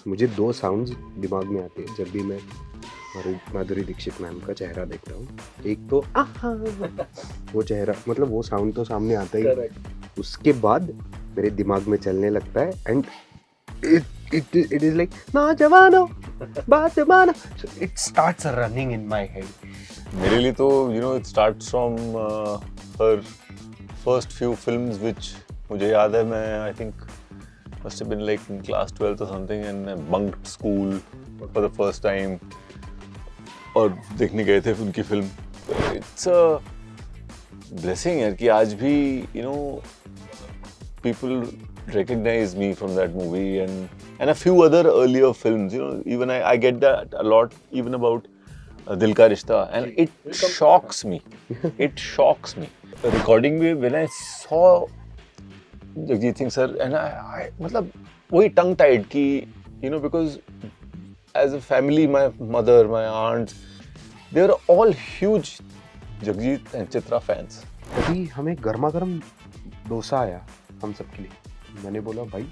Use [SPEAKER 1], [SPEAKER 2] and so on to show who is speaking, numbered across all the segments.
[SPEAKER 1] मुझे 2 साउंड्स दिमाग में आते हैं जब भी मैं माधुरी दीक्षित मैम का चेहरा देखता हूँ। एक तो आहा वो चेहरा मतलब वो साउंड तो सामने आता ही, उसके बाद मेरे दिमाग में चलने लगता है एंड it is like नौजवानो बात मानो, so it starts running in my head.
[SPEAKER 2] मेरे लिए तो it starts from her first few films which मुझे याद है, मैं I think must have been like in class 12th or something and I bunked school for the first time और देखने गए थे उनकी फिल्म. It's a blessing यार कि आज भी people recognize me from that movie and a few other earlier films. Even I get that a lot even about Dil Ka Rishta, and it shocks me. It shocks me. Recording में when I saw Jagjit Singh sir and I मतलब वही tongue tied कि because as a family, my mother, my aunts, they were all huge Jagjit and Chitra fans.
[SPEAKER 1] अभी हमें गर्मा गर्म डोसा आया हम सबके लिए. मैंने बोला भाई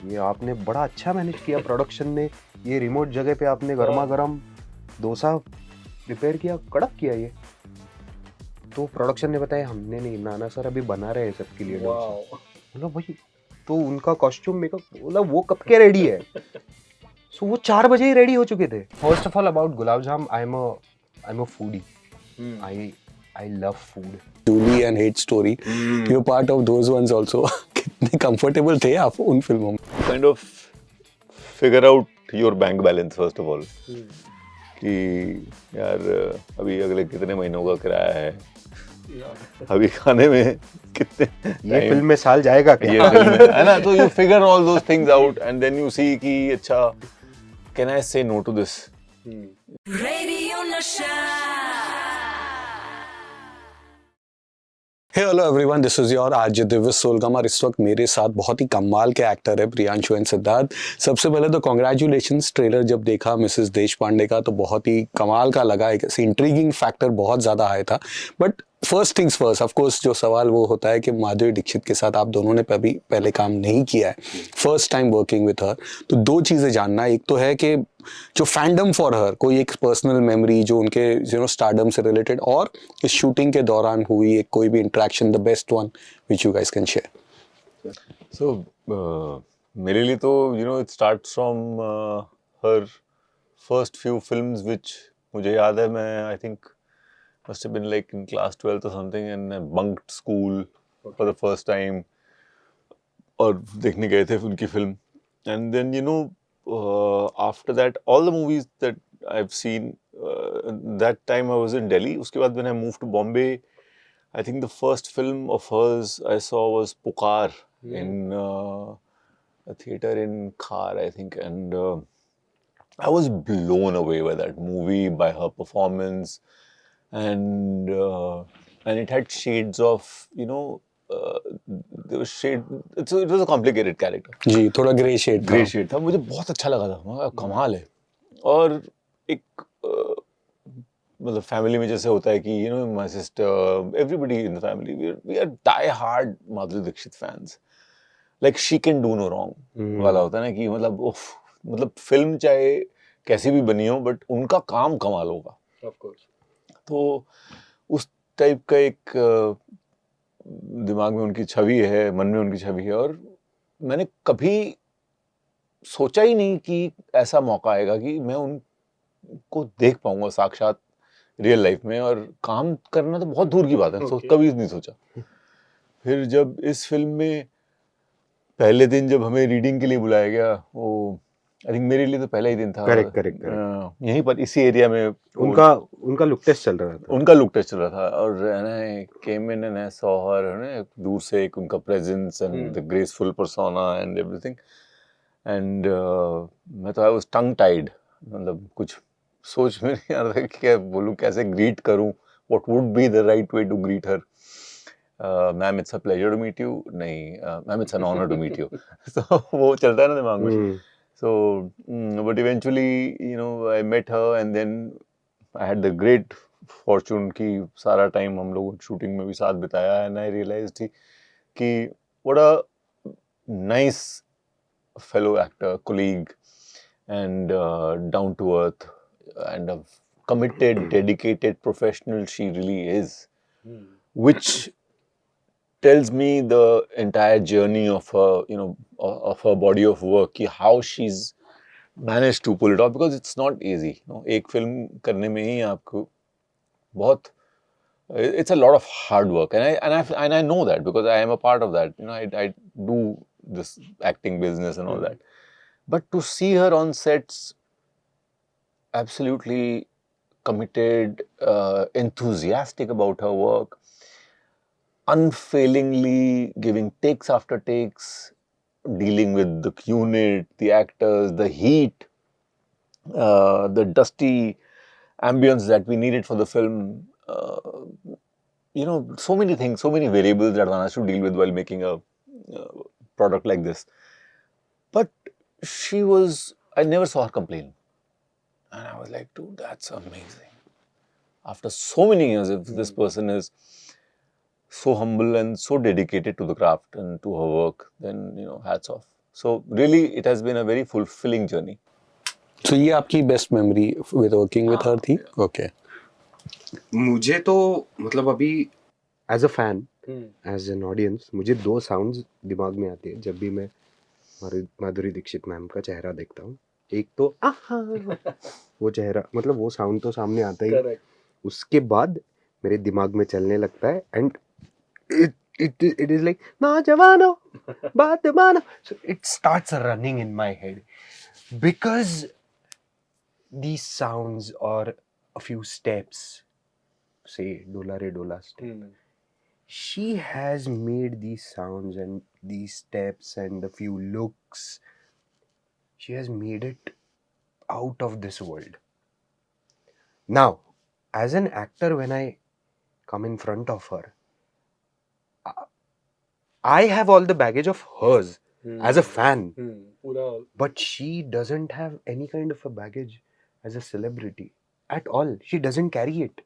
[SPEAKER 1] ये आपने बड़ा अच्छा मैनेज किया प्रोडक्शन ने, ये रिमोट जगह पे आपने गर्मा गर्म डोसा प्रिपेयर किया, कड़क किया ये. तो प्रोडक्शन ने बताया हमने नहीं, नाना सर अभी बना रहे हैं सबके लिए डोसा. बोला भाई तो उनका कॉस्ट्यूम मेकअप, बोला वो कब के रेडी है. सो वो 4 बजे ही रेडी हो चुके थे. First of all about gulab jam, I am a foodie. I love food.
[SPEAKER 3] Julie and Hate Story, you're part of those ones also. कितने comfortable थे आप उन फिल्मों में?
[SPEAKER 2] Kind of figure out your bank balance first of all. कि यार अभी अगले कितने महीनों का किराया है, अभी खाने में कितने
[SPEAKER 1] ये फिल्म में साल जाएगा क्या?
[SPEAKER 2] ये फिल्म में है ना, तो you figure all those things out and then you see कि अच्छा can I say no to this?
[SPEAKER 4] Radio Nasha.
[SPEAKER 3] Hey hello everyone, this is your RJ Divya Solgam और इस वक्त मेरे साथ बहुत ही कमाल के एक्टर है प्रियांशु एंड सिद्धार्थ. सबसे पहले तो कॉन्ग्रेचुलेशंस. ट्रेलर जब देखा मिसेस देशपांडे का तो बहुत ही कमाल का लगा. एक इंट्रीगिंग फैक्टर बहुत ज़्यादा आया था. But first things first, of course जो सवाल वो होता है कि माधुरी दीक्षित के साथ आप दोनों ने कभी पहले काम नहीं किया है, first time working with her. तो 2 चीज़ें जानना. एक तो है कि जो फैंडम फॉर हर, कोई एक पर्सनल मेमोरी जो उनके स्टारडम से रिलेटेड, और इस शूटिंग के दौरान हुई एक कोई भी interaction, the best one which you guys can share.
[SPEAKER 2] So मेरे लिए तो it starts from her first few films which मुझे याद है, मैं I think must have been like in class 12th or something and I bunked school for the first time और देखने गए थे उनकी film. And then after that all the movies that I've seen, that time I was in Delhi. उसके बाद when I moved to Bombay, I think the first film of hers I saw was Pukar in a theater in Khar, I think, and I was blown away by that movie, by her performance, and it had shades of there was shade. It was a complicated character.
[SPEAKER 3] जी, थोड़ा grey shade
[SPEAKER 2] था. मुझे बहुत अच्छा लगा था. मैं कमाल है. और एक मतलब फैमिली में जैसे होता है कि my sister, everybody in the family, we are die hard Madhuri Dixit fans. Like she can do no wrong वाला होता है ना, कि मतलब फिल्म चाहे कैसी भी बनी हो बट उनका काम कमाल होगा.
[SPEAKER 1] Of course.
[SPEAKER 2] तो उस टाइप का एक दिमाग में उनकी छवि है, मन में उनकी छवि है. और मैंने कभी सोचा ही नहीं कि ऐसा मौका आएगा कि मैं उनको देख पाऊंगा साक्षात रियल लाइफ में, और काम करना तो बहुत दूर की बात है. कभी नहीं सोचा. फिर जब इस फिल्म में पहले दिन जब हमें रीडिंग के लिए बुलाया गया, वो आई थिंक मेरे लिए तो पहला ही दिन था.
[SPEAKER 1] करेक्ट.
[SPEAKER 2] यहीं पर इसी एरिया में
[SPEAKER 1] उनका लुक टेस्ट चल रहा था.
[SPEAKER 2] और आई केम in and I saw her, दूर से एक उनका presence and the graceful persona and everything. And मैं तो आई वाज टंग टाइड. मतलब कुछ सोच में नहीं आ रहा था कि क्या बोलूं, कैसे ग्रीट करूं, what would be the right way to greet her. Ma'am it's a pleasure to meet you. नहीं, ma'am it's an honour to meet you. तो वो चलता है ना दिमाग में. So, but eventually, I met her and then I had the great fortune कि सारा टाइम हम लोग शूटिंग में भी साथ बिताया. And I realized कि what a nice fellow actor, colleague. and down to earth and a committed, dedicated professional she really is, which tells me the entire journey of her, you know, of her body of work, कि how she's managed to pull it off, because it's not easy. You know, एक film करने में ही आपको बहुत, it's a lot of hard work, and I know that because I am a part of that. You know, I do this acting business and all that. But to see her on sets, absolutely committed, enthusiastic about her work, unfailingly giving takes after takes, dealing with the unit, the actors, the heat, the dusty ambience that we needed for the film. You know, so many things, so many variables that one has to deal with while making a product like this. But I never saw her complain. And I was like, dude, that's amazing. After so many years, if this person is so humble and so dedicated to the craft and to her work, then, you know, hats off. So really, it has been a very fulfilling journey.
[SPEAKER 3] So ये आपकी best memory with working with her थी? Okay.
[SPEAKER 1] मुझे तो मतलब अभी as a fan, as an audience, मुझे दो sounds दिमाग में आती है जब भी मैं माधुरी दीक्षित मैम का चेहरा देखता हूँ. एक तो आहा वो चेहरा, मतलब वो साउंड तो सामने आता ही. उसके बाद मेरे दिमाग में चलने लगता है एंड it is like नौजवानो बात मानो, so it starts running in my head because these sounds or a few steps, say Dola Re Dola step, she has made these sounds and these steps and a few looks, she has made it out of this world. Now, as an actor, when I come in front of her, I have all the baggage of hers as a fan, but she doesn't have any kind of a baggage as a celebrity at all. She doesn't carry it.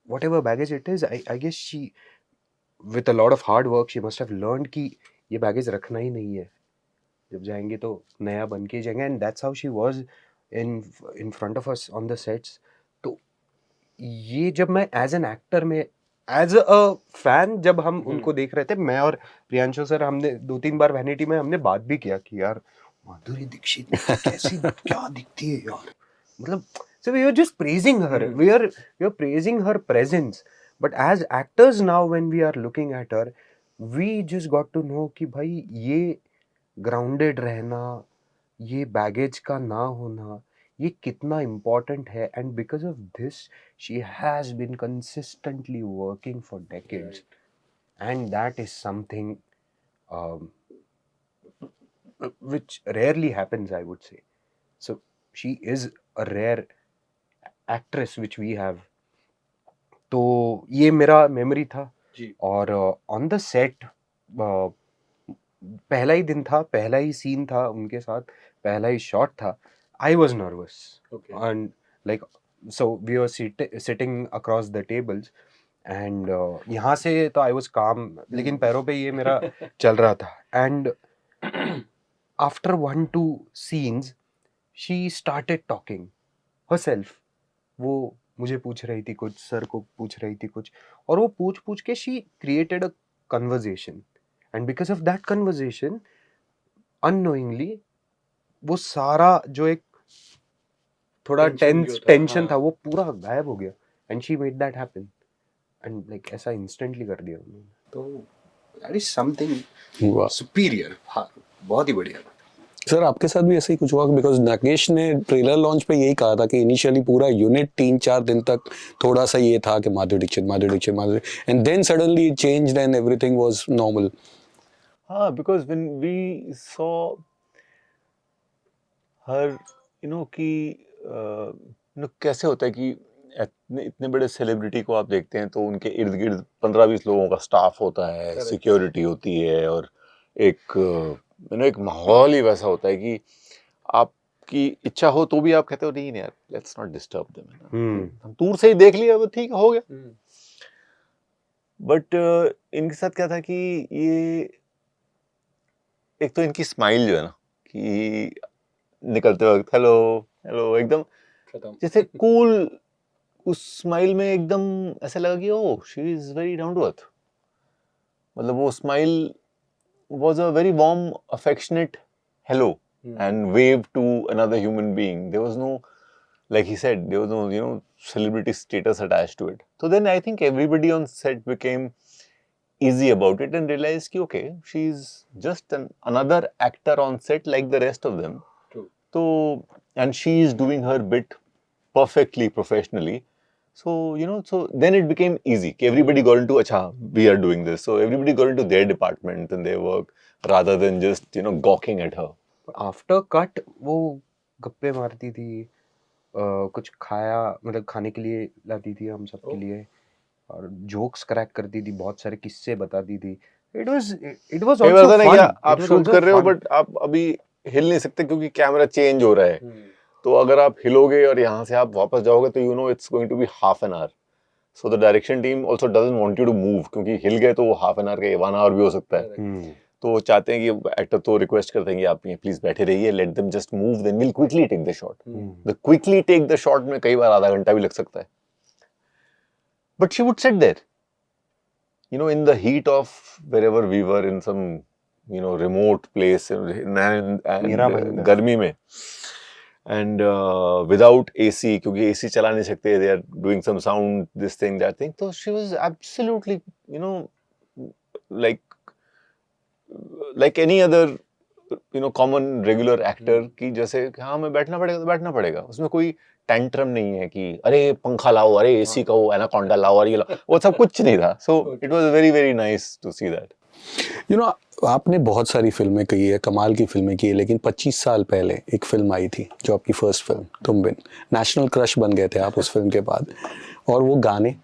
[SPEAKER 1] Whatever baggage it is, I guess she, with a lot of hard work, she must have learned कि ये baggage रखना ही नहीं है, जब जाएंगे तो नया बन के जाएंगे, and that's how she was in front of us on the sets. तो ये जब मैं as an actor में, एज अ फैन, जब हम उनको देख रहे थे, मैं और प्रियांशु सर, हमने 2-3 बार वैनिटी में हमने बात भी किया कि यार माधुरी दीक्षित कैसी क्या दिखती है यार, मतलब so we were just praising her, we are praising her presence, but as actors now when we are looking at her, we just got to know कि भाई ये grounded रहना, ये baggage का ना होना, ये कितना important है, and because of this she has been consistently working for decades, and that is something which rarely happens, I would say. So she is a rare actress which we have. तो ये मेरा memory था जी. और on the set पहला ही दिन था, पहला ही scene था उनके साथ, पहला ही शॉट था. I was nervous and like, so we were sitting across the tables and यहाँ से तो आई वॉज काम, लेकिन पैरों पे ये मेरा चल रहा था. And after 1-2 scenes she started talking herself. वो मुझे पूछ रही थी कुछ, सर को पूछ रही थी कुछ, और वो पूछ के she created a conversation, and because of that conversation unknowingly वो सारा जो एक थोड़ा टेंशन था वो पूरा गायब हो गया, and she made that happen, and like ऐसा इंस्टेंटली कर दिया उन्होंने. तो दैट इज समथिंग सुपीरियर. हाँ, बहुत ही बढ़िया.
[SPEAKER 3] सर आपके साथ भी ऐसा ही कुछ हुआ? बिकॉज नागेश ने ट्रेलर लॉन्च पे यही कहा था कि इनिशियली पूरा यूनिट 3-4 दिन तक थोड़ा सा ये था कि Madhuri Dixit, and then suddenly it changed and everything was normal.
[SPEAKER 2] हाँ, because when we saw her, you know, कि कैसे होता है कि इतने बड़े सेलिब्रिटी को आप देखते हैं तो उनके इर्द गिर्द 15-20 लोगों का स्टाफ होता है, सिक्योरिटी होती है, और एक माहौल ही वैसा होता है कि आपकी इच्छा हो तो भी आप कहते हो नहीं यार, लेट्स नॉट डिस्टर्ब देम, हम दूर से ही देख लिया, वो ठीक हो गया. बट इनके साथ क्या था कि ये एक तो इनकी स्माइल जो है ना, कि निकलते वक्त हेलो हेलो एकदम जैसे कूल, उस स्माइल में एकदम ऐसा लगा कि oh she is very down to earth. मतलब वो smile was a very warm, affectionate hello and wave to another human being. There was no, like he said, there was no, celebrity status attached to it. So then I think everybody on set became easy about it and realized ki, okay, she's just another actor on set like the rest of them.
[SPEAKER 3] True.
[SPEAKER 2] So, and she is doing her bit perfectly, professionally. So, so then it became easy. Everybody got into, acha, we are doing this. So everybody got into their department and their work rather than just, gawking at her.
[SPEAKER 1] After cut वो गप्पे मारती थी, कुछ खाया मतलब खाने के लिए लाती थी हम सबके लिए, और जोक्स क्रैक करती थी, बहुत सारे किस्से बताती थी. इट वाज
[SPEAKER 2] कई
[SPEAKER 1] आल्सो
[SPEAKER 2] बार होता है ना कि
[SPEAKER 1] फन.
[SPEAKER 2] आप शूट कर रहे हो बट आप अभी हिल नहीं सकते क्योंकि कैमरा चेंज हो रहा है. तो अगर आप हिलोगे और यहाँ से आप वापस जाओगे तो it's going to be half an hour. So the direction team also doesn't want you to move क्योंकि हिल गए तो वो हाफ एन आवर का 1 आवर भी हो सकता है. तो वो चाहते हैं कि एक्टर तो रिक्वेस्ट करते हैं कि आप प्लीज बैठे रहिए, let them just move, then will quickly take the shot. The quickly take the shot में कई बार आधा घंटा भी लग सकता है. But she would sit there in the heat of wherever we were in some remote place and गर्मी में and without AC क्योंकि AC चला नहीं सकते, they are doing some sound this thing that thing. So she was absolutely like any other common regular actor की जैसे हाँ मैं बैठना पड़ेगा तो बैठना पड़ेगा. उसमें कोई टेंट्रम नहीं है कि अरे पंखा लाओ, अरे एसी का वो एनाकोंडा लाओ और ये लाओ, वो सब कुछ नहीं था. So it was very very nice to see that.
[SPEAKER 3] आपने बहुत सारी फिल्में की है, कमाल की फिल्में की है, लेकिन 25 साल पहले एक फिल्म आई थी जो आपकी फर्स्ट फिल्म तुम बिन. नेशनल क्रश बन गए थे आप उस फिल्म के बाद, और वो गाने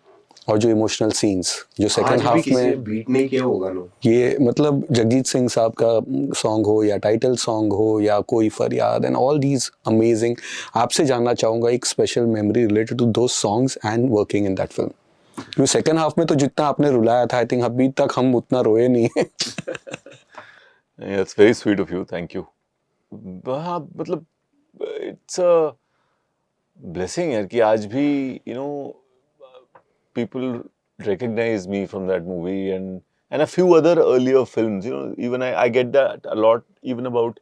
[SPEAKER 3] और जो इमोशनल सीन्स जो सेकंड हाफ में
[SPEAKER 1] बीट नहीं किया होगा नो,
[SPEAKER 3] ये मतलब जगजीत सिंह साहब का सॉन्ग हो या टाइटल सॉन्ग हो या कोई फरियाद एंड ऑल दीज अमेजिंग. आपसे जानना चाहूँगा एक स्पेशल मेमोरी रिलेटेड टू दो songs and working in that film. क्योंकि सेकंड हाफ में तो जितना आपने रुलाया था आई थिंक अभी तक हम उतना रोए नहीं हैं.
[SPEAKER 2] It's very sweet of you, thank you. हाँ मतलब इट्स अ ब्लेसिंग है कि आज भी people recognize me from that movie and a few other earlier films. Even I get that a lot even about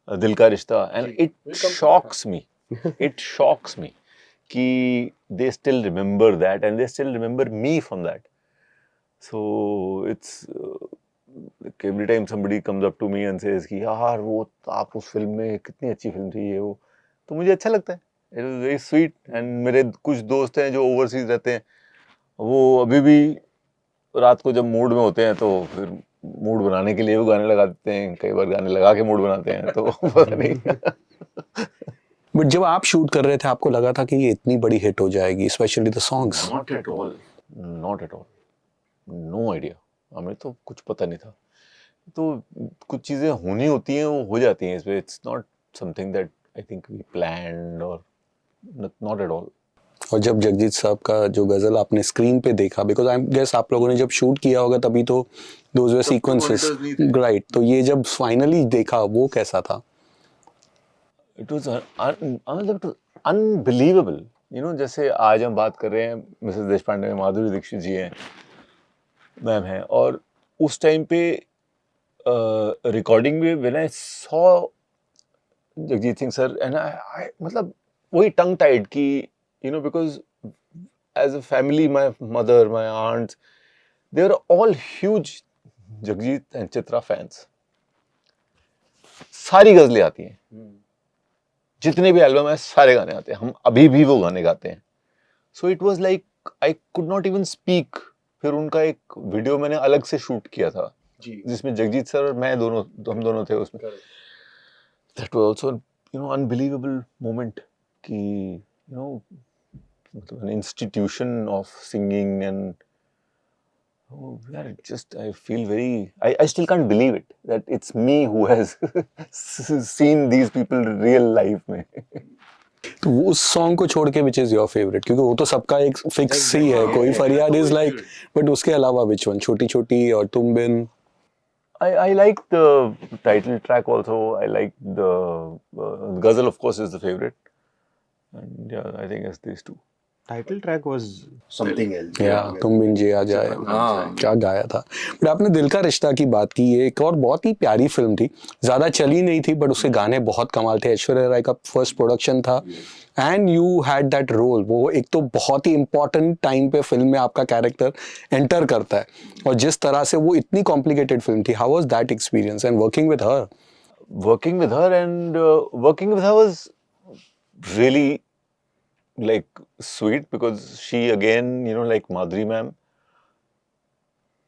[SPEAKER 2] Dil Ka Rishta, and it shocks me. It shocks me कि they still remember that and they still remember me from that. So it's like every time somebody comes up to me and says कि यार वो आप उस film में कितनी अच्छी film थी ये वो, तो मुझे अच्छा लगता है. It was very sweet. And मेरे कुछ दोस्त हैं जो ओवरसीज रहते हैं, वो अभी भी रात को जब मूड में होते हैं तो फिर मूड बनाने के लिए वो गाने लगा देते हैं. कई बार गाने लगा के मूड बनाते हैं, तो पता नहीं.
[SPEAKER 3] बट जब आप शूट कर रहे थे आपको लगा था कि ये इतनी बड़ी हिट हो जाएगी, specially the songs?
[SPEAKER 2] Not at all, not at all, no idea. हमें तो कुछ पता नहीं था. तो कुछ चीज़ें होनी होती हैं वो हो जाती हैं. इसमें it's not something that I think we planned और नॉट एट ऑल.
[SPEAKER 3] और जब जगजीत साहब का जो गज़ल आपने स्क्रीन पे देखा, बिकॉज आई गेस आप लोगों ने जब शूट किया होगा तभी तो दोज वर सीक्वेंसेस, राइट, तो ये जब फाइनली देखा वो कैसा था?
[SPEAKER 2] It was unbelievable. जैसे आज हम बात कर रहे हैं मिसेस देशपांडे में माधुरी दीक्षित जी हैं, मैम हैं, और उस टाइम पे रिकॉर्डिंग में when I saw Jagjit Singh sir and I मतलब वही टंग टाइड की because as a family, my mother, my aunts, they were all huge Jagjit and Chitra fans. सारी गजलें आती हैं, जितने भी एल्बम है सारे गाने आते हैं, हम अभी भी वो गाने गाते हैं. So it was like I could not even speak. फिर उनका एक वीडियो मैंने अलग से शूट किया था जिसमें जगजीत सर और मैं हम दोनों थे उसमें. That was also unbelievable moment कि an institution of singing and I feel very, I still can't believe it that it's me who has seen these people real life में.
[SPEAKER 3] तो उस सॉन्ग को छोड़ के which is your favorite? क्योंकि वो तो सबका एक फिक्स ही है, कोई फरियाद is like, but उसके अलावा which one? छोटी छोटी और तुम बिन?
[SPEAKER 2] I like the title track also. I like the Ghazal, of course, is the favorite. And yeah, I think it's these two.
[SPEAKER 1] Title track was something else
[SPEAKER 3] या तुम बिन जिया जाए, क्या गाया था। बट आपने दिल का रिश्ता की बात की, ये एक और बहुत ही प्यारी फिल्म थी, ज़्यादा चली नहीं थी बट उसके गाने बहुत कमाल थे। ऐश्वर्या राय का फर्स्ट प्रोडक्शन था and you had that role. वो एक तो बहुत ही इंपॉर्टेंट टाइम पे फिल्म में आपका कैरेक्टर एंटर करता है, और जिस तरह से वो इतनी कॉम्प्लिकेटेड फिल्म थी, how was that experience and working with her?
[SPEAKER 2] Working with her and working with her was really like sweet because she again, like Madhuri ma'am,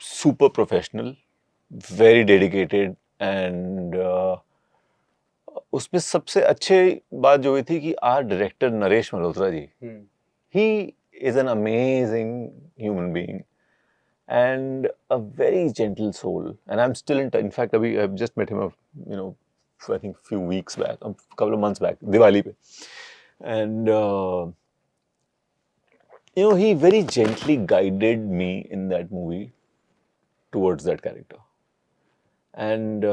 [SPEAKER 2] super professional, very dedicated and उसमें सबसे अच्छे बात जो हुई थी कि our director Naresh Malhotra ji, he is an amazing human being and a very gentle soul, and I'm still in fact I've just met him I think few weeks back, a couple of months back, Diwali pe, and he very gently guided me in that movie towards that character, and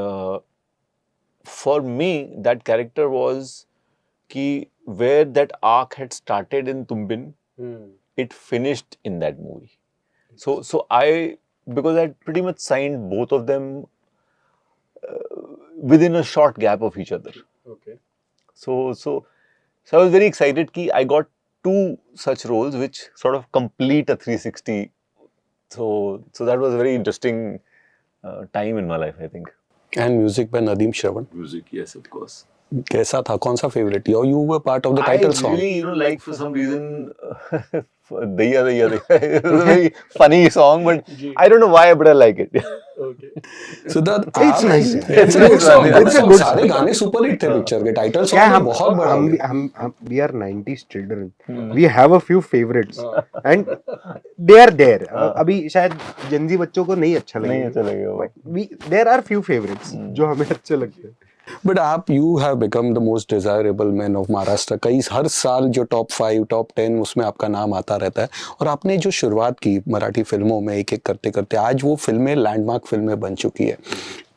[SPEAKER 2] for me that character was ki where that arc had started in Tumbin, it finished in that movie. So I, because I pretty much signed both of them within a short gap of each other.
[SPEAKER 3] Okay.
[SPEAKER 2] So I was very excited ki I got two such roles which sort of complete a 360. So that was a very interesting time in my life, I think.
[SPEAKER 3] And music by Nadeem Shravan.
[SPEAKER 2] Music, yes, of course.
[SPEAKER 3] कैसा था, कौन सा favourite? You were part of the
[SPEAKER 2] I
[SPEAKER 3] title song.
[SPEAKER 2] really, like for some reason, Daiya Daiya Daiya. It was a very funny song, but I don't know why, but I like it.
[SPEAKER 3] Siddharth,
[SPEAKER 1] It's nice.
[SPEAKER 3] It's a good song. It's a good song. सारे गाने super hit थे picture के। Title
[SPEAKER 1] क्या
[SPEAKER 3] song बहुत बड़ा हो
[SPEAKER 1] हम
[SPEAKER 3] गया।
[SPEAKER 1] हम we are 90s children. We have a few favorites and they are there. अभी शायद जंजी बच्चों को नहीं अच्छा
[SPEAKER 2] नहीं
[SPEAKER 1] लगेगा,
[SPEAKER 2] अच्छा लगेगा वो।
[SPEAKER 1] but there are few favorites जो हमें अच्छे लगते हैं।
[SPEAKER 3] बट आप, you have become the most desirable man of Maharashtra. कई हर साल जो टॉप 5 टॉप 10 उसमें आपका नाम आता रहता है, और आपने जो शुरुआत की मराठी फिल्मों में एक एक करते करते आज वो फिल्में लैंडमार्क फिल्में बन चुकी है।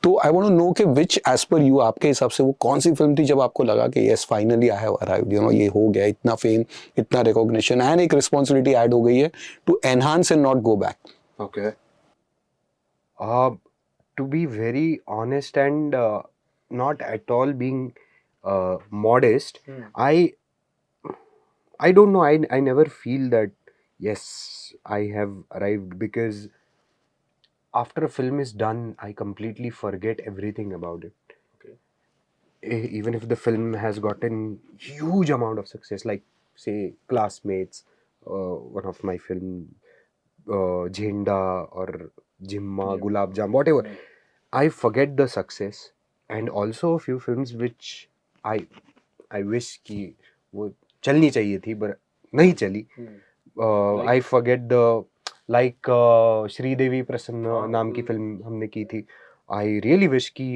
[SPEAKER 3] तो आई वांट टू नो कि विच एज पर यू, आपके हिसाब से वो कौन सी फिल्म थी जब आपको लगा कि yes finally I have arrived, ये हो गया, इतना फेम, इतना रिकॉग्निशन एंड एक रिस्पॉन्सिबिलिटी ऐड हो गई है to enhance and not go back?
[SPEAKER 1] Okay. To be very honest and not at all being modest, I don't know. I never feel that yes I have arrived, because after a film is done, I completely forget everything about it.
[SPEAKER 3] Okay.
[SPEAKER 1] Even if the film has gotten huge amount of success, like say Classmates, one of my film, Jhenda or Jimma, Gulab Jam, whatever. I forget the success, and also a few films which I wish कि वो चलनी चाहिए थी but नहीं चली. I forget the like Sridevi प्रसन्न नाम की फिल्म हमने की थी. I really wish कि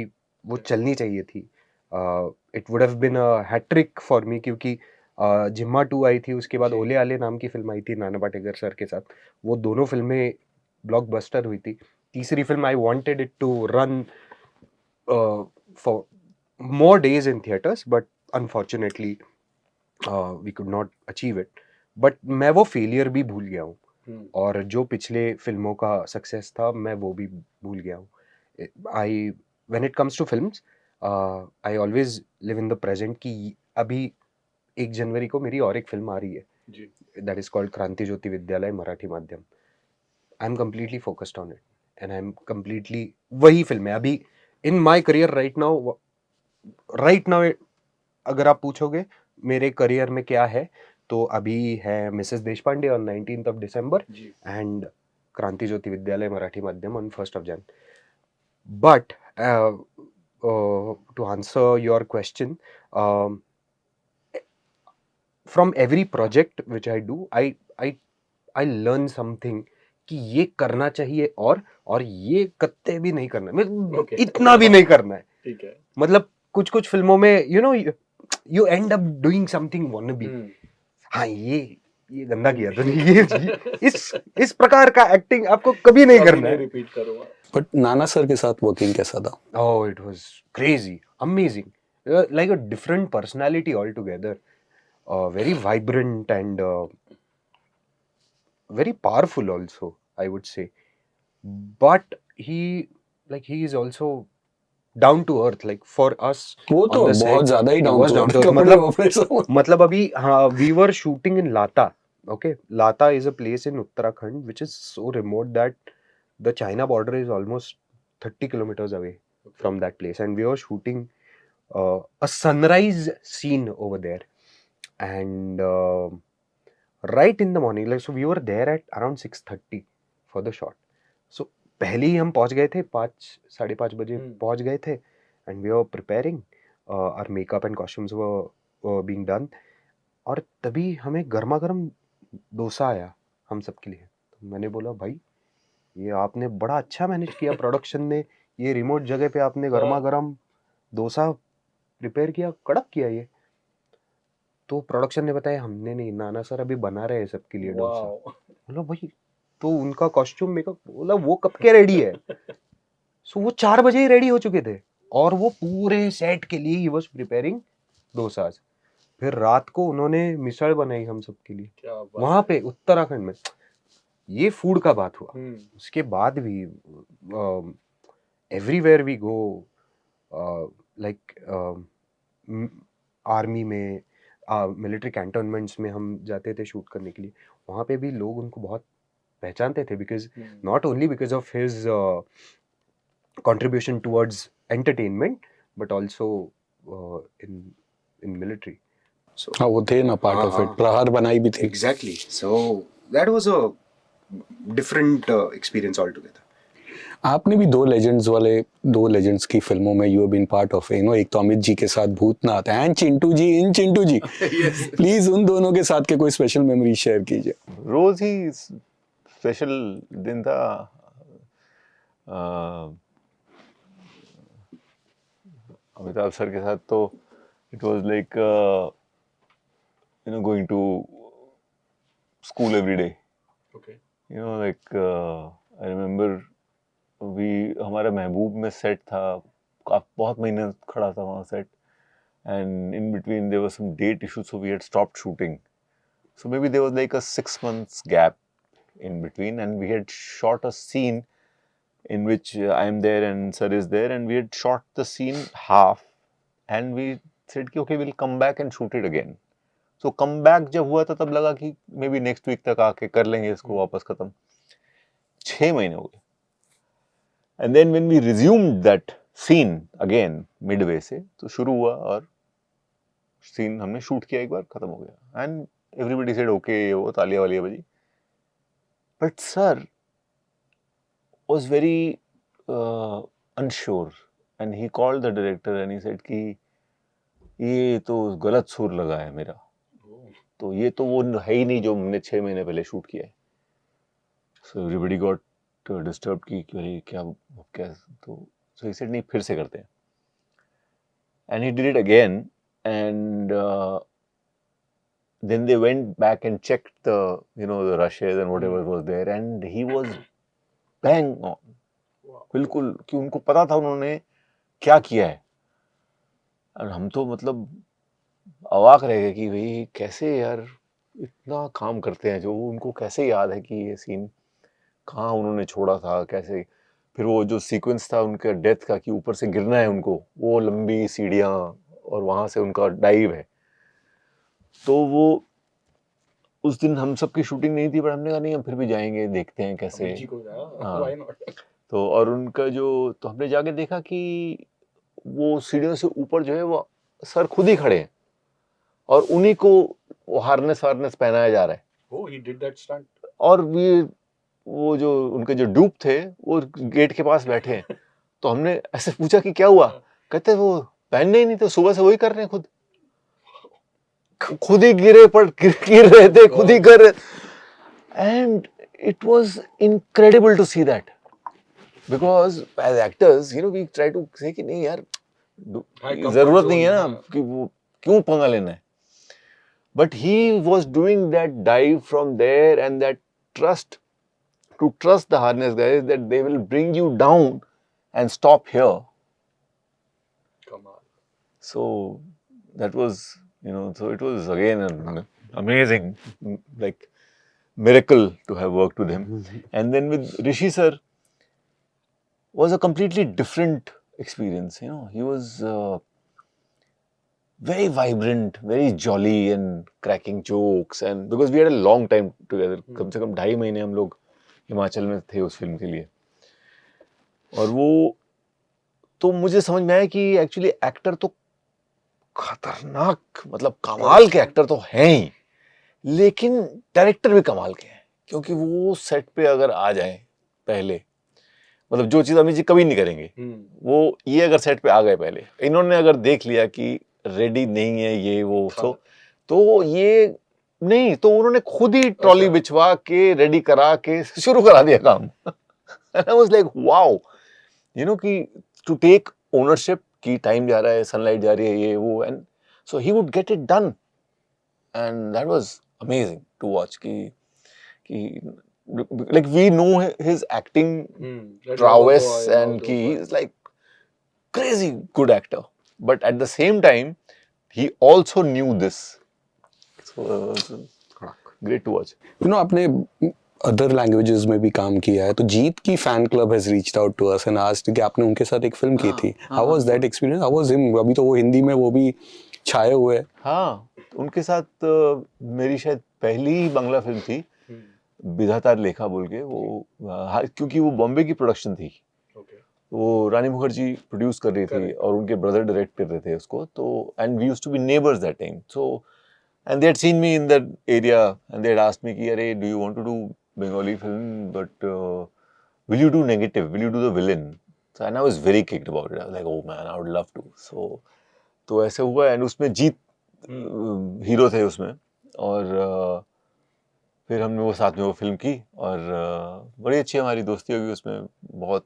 [SPEAKER 1] वो चलनी चाहिए थी. It would have been a hat trick for me, क्योंकि जिम्मा 2 आई थी, उसके बाद ओले आले नाम की फिल्म आई थी नाना पाटेकर सर के साथ. वो दोनों फिल्में ब्लॉकबस्टर हुई थी. तीसरी फिल्म आई wanted it to run for more days in theaters, but unfortunately we could not achieve it. But मैं वो फेलियर भी भूल गया हूँ, और जो पिछले फिल्मों का सक्सेस था मैं वो भी भूल गया हूँ. When it comes to films, I always live in the present कि अभी 1 जनवरी को मेरी और एक फिल्म आ रही है, that is called क्रांति ज्योति विद्यालय मराठी माध्यम. I am completely focused on it and I am completely, वही फिल्म है अभी in my career right now. अगर आप पूछोगे मेरे करियर में क्या है, तो अभी है Mrs Deshpande on 19th of December and क्रांति ज्योति विद्यालय मराठी माध्यम on 1st of Jan. But to answer your question, from every project which I do, I learn something कि ये करना चाहिए और ये कत्ते भी नहीं करना है, इतना भी नहीं करना है.
[SPEAKER 3] ठीक है.
[SPEAKER 1] मतलब कुछ फिल्मों में you end up doing something wannabe. हाँ, ये ये गंदा किया तूने, ये इस प्रकार का एक्टिंग आपको कभी नहीं करना है।
[SPEAKER 5] रिपीट करूंगा।
[SPEAKER 3] बट नाना सर के साथ वर्किंग कैसा था?
[SPEAKER 1] Oh, it was crazy, amazing. Like a different personality altogether. Very vibrant and very powerful also, I would say. But he is also down to earth. Like for us,
[SPEAKER 3] वो तो
[SPEAKER 1] on the
[SPEAKER 3] बहुत
[SPEAKER 1] set,
[SPEAKER 3] ज्यादा ही
[SPEAKER 1] he
[SPEAKER 3] down
[SPEAKER 1] was
[SPEAKER 3] to
[SPEAKER 1] down
[SPEAKER 3] earth,
[SPEAKER 1] to earth.
[SPEAKER 3] कपड़े वपड़े सब।
[SPEAKER 1] मतलब अभी हाँ, we were shooting in Lata. Okay, Lata is a place in Uttarakhand which is so remote that the China border is almost 30 kilometers away from that place, and we were shooting a sunrise scene over there. And right in the morning, like, so we were there at around 6:30 for the shot. So पहले ही हम पहुंच गए थे, 5 साढ़े 5 बजे पहुंच गए थे, and we were preparing, our makeup and costumes were being done. और तभी हमें गर्मा गर्म डोसा आया हम सबके लिए। तो मैंने बोला भाई ये आपने बड़ा अच्छा मैनेज किया, प्रोडक्शन ने ये रिमोट जगह पे आपने गर्मा गर्म डोसा प्रिपेयर किया, कड़क किया ये। तो प्रोडक्शन ने बताया हमने नहीं, नाना सर अभी बना रहे हैं सबके लिए डोसा। बोला भाई तो उनका कॉस्ट्यूम मेकअप, बोला वो कब के रेडी है? सो वो 4 बजे ही रेडी हो चुके थे और वो पूरे सेट के लिए ही वाज प्रिपेयरिंग डोसाज। फिर रात को उन्होंने मिसळ बनाई हम सबके लिए
[SPEAKER 5] क्या बात।
[SPEAKER 1] वहां पे उत्तराखंड में। ये फूड का बात हुआ। उसके बाद भी everywhere we go, like army में, मिलिट्री कैंटोनमेंट्स में हम जाते थे शूट करने के लिए, वहाँ पे भी लोग उनको बहुत पहचानते थे, because not only because of his contribution towards entertainment but also in military. So
[SPEAKER 3] हाँ वो थे ना पार्ट ऑफ इट, प्रहार बनाई भी थी।
[SPEAKER 1] exactly, so that was a different experience altogether.
[SPEAKER 3] आपने भी दो लेजेंड्स की फिल्मों में you have been part of, you know, एक तो अमित जी के साथ भूतनाथ एंड चिंटू जी प्लीज उन दोनों के साथ के कोई स्पेशल मेमोरी शेयर कीजिए।
[SPEAKER 2] रोज ही स्पेशल दिन था। अमिताभ सर के साथ तो it was like you know going to school every day, you know, like I remember हमारा महबूब में सेट था, बहुत महीने खड़ा था वहाँ set, and in between there was some date issues, so we had stopped shooting. So maybe there was like a 6 months gap in between, and we had shot a scene in which I am there and sir is there, and we had shot the scene half, and we said कि okay, we'll come back and shoot it again. So come back जब हुआ था तब लगा कि maybe next week तक आके कर लेंगे इसको वापस खत्म। 6 महीने हो गए, and then when we resumed that scene again midway से, तो शुरू हुआ और सीन हमने शूट किया, एक बार खत्म हो गया, एंड एवरीबडी सेड ओके, वो तालियां वालियां बजी, but sir was very unsure and he called the director and he said कि ये तो गलत सुर लगा है मेरा, तो ये तो वो है ही नहीं जो हमने 6 महीने पहले शूट किया है। सो एवरीबडी गॉट डिस्टर्ब कि अरे क्या तो सो ही सेड नहीं, फिर से करते हैं, and he did it again. And then they went back and checked the, you know, the rushes and whatever was there, and he was bang on. बिल्कुल, कि उनको पता था उन्होंने क्या किया है, और हम तो मतलब अवाक रह गए कि भाई कैसे यार इतना काम करते हैं, जो उनको कैसे याद है कि ये सीन कहाँ उन्होंने छोड़ा था, कैसे। फिर वो जो सीक्वेंस था उनका डेथ का कि ऊपर से गिरना है उनको, वो लंबी सीढ़ियाँ और वहाँ से उनका डाइव है, तो वो उस दिन हम सबकी शूटिंग नहीं थी, पर हमने कहा नहीं हम फिर भी जाएंगे, देखते हैं कैसे। हाँ, तो और उनका जो, तो हमने जाके देखा कि वो सीढ़ियों से ऊपर जो है वो सर खुद ही खड़े हैं और उन्हीं को वो हार्नेस पहनाया जा रहा है।
[SPEAKER 5] Oh, he did that stunt.
[SPEAKER 2] और वो जो उनके जो डूब थे वो गेट के पास बैठे हैं, तो हमने ऐसे पूछा कि क्या हुआ, कहते वो पहनने ही नहीं, तो सुबह से वही कर रहे हैं, खुद ही गिर रहे थे, खुद ही कर रहे। And it was incredible to see that, because as actors you know we try to say कि नहीं यार जरूरत नहीं है ना कि वो क्यों पंगा लेना है, But he was doing that dive from there, and that trust, to trust the harness guys that they will bring you down and stop here. So that was, so it was again an amazing, like, miracle to have worked with him. And then with Rishi sir was a completely different experience. He was very vibrant, very jolly, and cracking jokes. And because we had a long time together, कम से कम 2.5 महीने हम लोग हिमाचल में थे उस film के लिए, और वो तो मुझे समझ में आया कि एक्चुअली एक्टर तो खतरनाक, मतलब कमाल के एक्टर तो हैं ही, लेकिन डायरेक्टर भी कमाल के हैं, क्योंकि वो सेट पे अगर आ जाए पहले, मतलब जो चीज़ अमित जी कभी नहीं करेंगे, वो ये अगर सेट पे आ गए पहले, इन्होंने अगर देख लिया कि रेडी नहीं है ये वो, तो ये नहीं, तो उन्होंने खुद ही ट्रॉली बिछवा के रेडी करा के शुरू करा दिया काम. And I was like, wow, कि to take ownership कि टाइम जा रहा है, सनलाइट जा रही है, ये वो, and so he would get it done, and that was amazing to watch. कि like we know his acting prowess, and he is like crazy good actor, but at the same time he also knew this, so it was great to watch.
[SPEAKER 3] आपने other languages में भी काम किया है, तो जीत की fan club has reached out to us and asked कि आपने उनके साथ एक फिल्म की थी. How was that experience? How was him? अभी तो वो हिंदी में वो भी छाए हुए हैं.
[SPEAKER 2] हाँ, उनके साथ मेरी शायद पहली ही बांग्ला फिल्म थी, विधाता लेखा बोल के. वो क्योंकि वो बॉम्बे की प्रोडक्शन थी, वो रानी मुखर्जी प्रोड्यूस कर रही थी और उनके ब्रदर डायरेक्ट कर रहे थे उसको. तो and we used to be neighbours that time. So and they had seen me in that area, and they had asked me कि अरे do you want to do Bengali film, but will you do negative, will you do the villain? So and I was very kicked about it. I was like, oh man, I would love to. So तो ऐसे हुआ, and उसमें जीत hero थे उसमें, और फिर हमने वो साथ में वो फिल्म की, और बड़ी अच्छी हमारी दोस्ती होगी उसमें. बहुत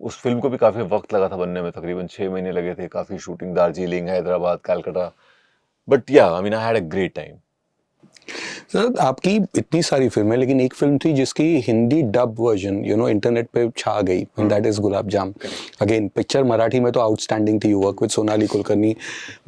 [SPEAKER 2] उस फिल्म को भी काफ़ी वक्त लगा था बनने में, तकरीबन 6 महीने लगे थे, काफ़ी shooting, Darjeeling, Hyderabad, Calcutta. But yeah, I mean, I had a great time.
[SPEAKER 3] Sir, आपकी इतनी सारी फिल्में, लेकिन एक फिल्म थी जिसकी हिंदी डब वर्जन इंटरनेट पे छा गई, and that is gulab jam. Again picture Marathi में तो आउटस्टैंडिंग थी, you work with Sonali Kulkarni,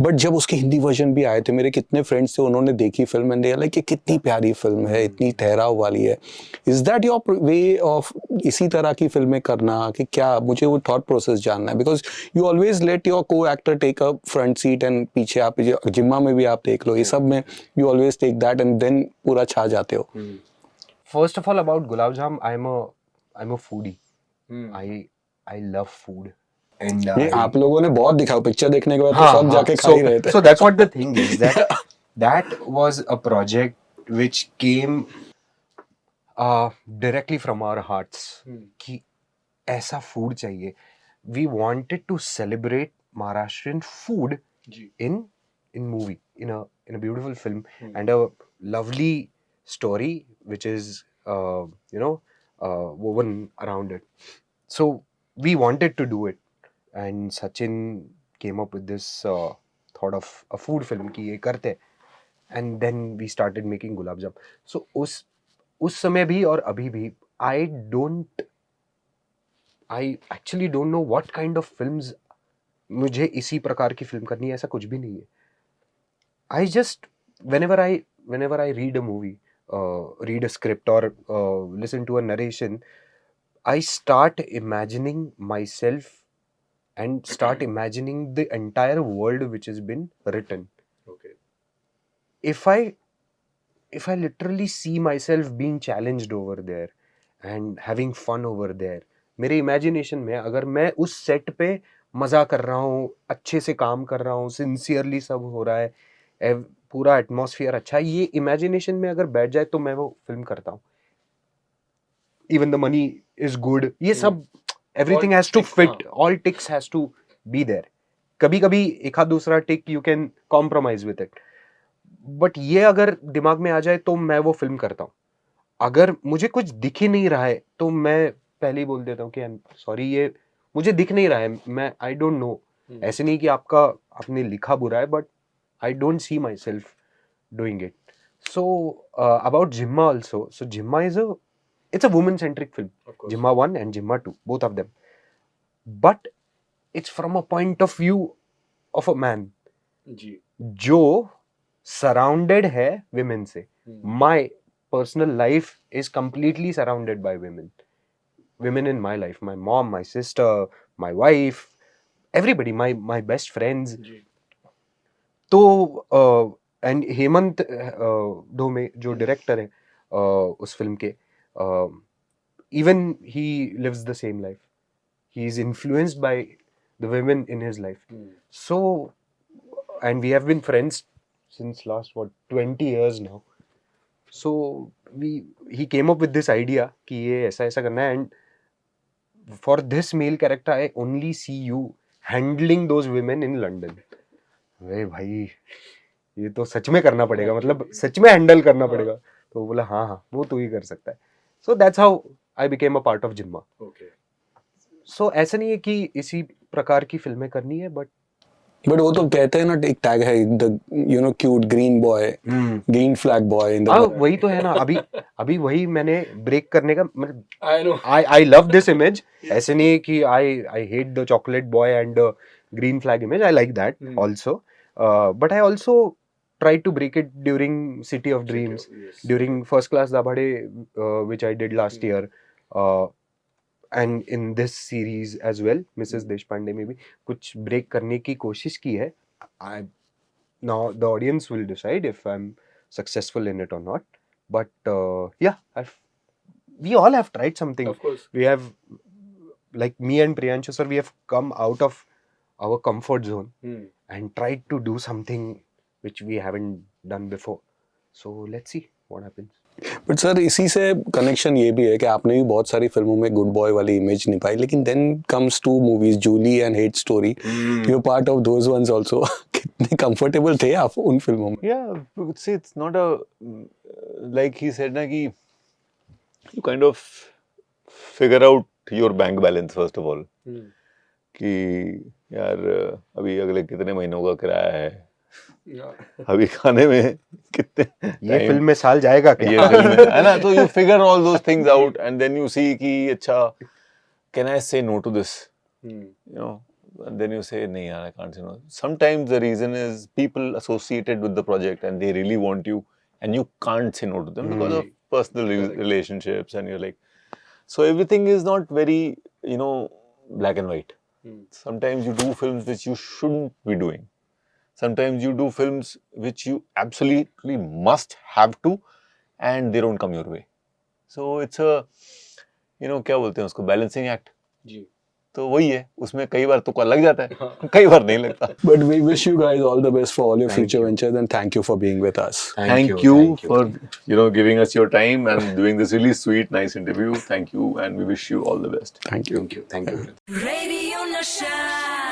[SPEAKER 3] but जब उसके हिंदी वर्जन भी आए थे, मेरे कितने फ्रेंड्स थे, उन्होंने देखी film and they are like, ये कितनी प्यारी फिल्म है, इतनी ठहराव वाली है. Is that your way of इसी तरह की फिल्में करना, कि क्या? मुझे वो थॉट प्रोसेस जानना है, because you always let your को actor take a front seat, and पीछे आप जिम्मा में भी आप देख लो, ये सब में you always take that and then पूरा छा जाते हो.
[SPEAKER 1] First of all, about Gulab Jam, I'm a foodie. I love food. And
[SPEAKER 3] ये आप लोगों ने बहुत दिखाओ, पिक्चर देखने के बाद तो सब जाके खा ही रहे थे.
[SPEAKER 1] So that's what the thing is, that was a project which came directly from our hearts. कि ऐसा food चाहिए. We wanted to celebrate Maharashtrian food in movie, in a beautiful film, and a lovely story which is woven around it. So we wanted to do it, and Sachin came up with this thought of a food film कि ये करते, and then we started making Gulab Jam. So उस समय भी और अभी भी I actually don't know what kind of films मुझे इसी प्रकार की फिल्म करनी है, ऐसा कुछ भी नहीं है. I just whenever I read a movie, read a script, or listen to a narration, I start imagining myself and start imagining the entire world which has been written. Okay. If I literally see myself being challenged over there and having fun over there, मेरे imagination में अगर मैं उस set पे मजा कर रहा हूँ, अच्छे से काम कर रहा हूँ, sincerely सब हो रहा है, पूरा एटमॉस्फेयर अच्छा है, ये इमेजिनेशन में अगर बैठ जाए तो मैं वो फिल्म करता हूँ. Even the money is good, ये सब everything has to fit, all ticks has to be there. कभी कभी एक आध दूसरा tick you can compromise with it, but ये अगर दिमाग में आ जाए तो मैं वो फिल्म करता हूँ. अगर मुझे कुछ दिख ही नहीं रहा है तो मैं पहले ही बोल देता हूँ कि सॉरी, ये मुझे दिख नहीं रहा है, मैं आई डोंट नो. ऐसे नहीं कि आपने लिखा बुरा है, but I don't see myself doing it. So about Jimma also. So Jimma it's a woman-centric film. Jimma 1 and Jimma 2, both of them. But it's from a point of view of a man जो surrounded है women से. My personal life is completely surrounded by women. Women in my life, my mom, my sister, my wife, everybody, my best friends. तो and Hemant Dhome जो director है उस film के, even he lives the same life. He is influenced by the women in his life. So and we have been friends since last 20 years now. So he came up with this idea कि ये ऐसा ऐसा करना है, and for this male character I only see you handling those women in London. अरे भाई ये तो सच में करना पड़ेगा, मतलब सच में हैंडल करना पड़ेगा. तो वो बोला हाँ वो तू ही कर सकता है. So that's how I became a part of जिम्मा. सो ऐसा नहीं है कि इसी प्रकार की फिल्में करनी है, बट
[SPEAKER 3] वो तो कहते हैं ना, एक टैग है, the cute green boy, green flag boy in the.
[SPEAKER 1] वही तो है ना. अभी वही मैंने ब्रेक करने का, मतलब आई लव दिस इमेज. ऐसे नहीं है कि I hate the chocolate boy and green flag image. I like that also. But I also tried to break it during City of Dreams, during First Class Dabhade, which I did last year. And in this series as well, Mrs. Deshpande में भी कुछ break करने की कोशिश की है. Now the audience will decide if I'm successful in it or not. But yeah, we all have tried something.
[SPEAKER 3] Of course.
[SPEAKER 1] We have, like me and Priyanshu sir, we have come out of our comfort zone and tried to do something which we haven't done before. So let's see what happens.
[SPEAKER 3] But sir इसी से connection ये भी है कि आपने भी बहुत सारी फिल्मों में गुड बॉय वाली इमेज निभाई, लेकिन then comes to movies Julie and Hate Story, you part of those ones also. कितने कंफर्टेबल थे आप उन फिल्मों में?
[SPEAKER 2] Yeah, see, it's not a, like he said ना कि you kind of figure out your bank balance first of all. कि यार अभी अगले कितने महीनों का किराया है, अभी खाने में कितने,
[SPEAKER 1] ये फिल्म में साल जाएगा क्या,
[SPEAKER 2] ये फिल्म में है ना. तो you figure all those things out and then you see कि अच्छा, can I say no to this, you know, and then you say नहीं यार I can't say no. Sometimes the reason is people associated with the project and they really want you and you can't say no to them because of personal relationships, and you're like, so everything is not very, you know, black and white. Sometimes you do films which you shouldn't be doing. Sometimes you do films which you absolutely must have to, and they don't come your way. So it's a, you know, क्या बोलते हैं उसको, balancing act. जी. तो वही है, उसमें कई बार तुक्का लग जाता है, कई बार नहीं लगता.
[SPEAKER 3] But we wish you guys all the best for all your future ventures, and thank you for being with us.
[SPEAKER 2] Thank you for, you know, giving us your time and doing this really sweet, nice interview. Thank you, and we wish you all the best.
[SPEAKER 3] Thank you.
[SPEAKER 1] Thank you.
[SPEAKER 4] Radio Nasha.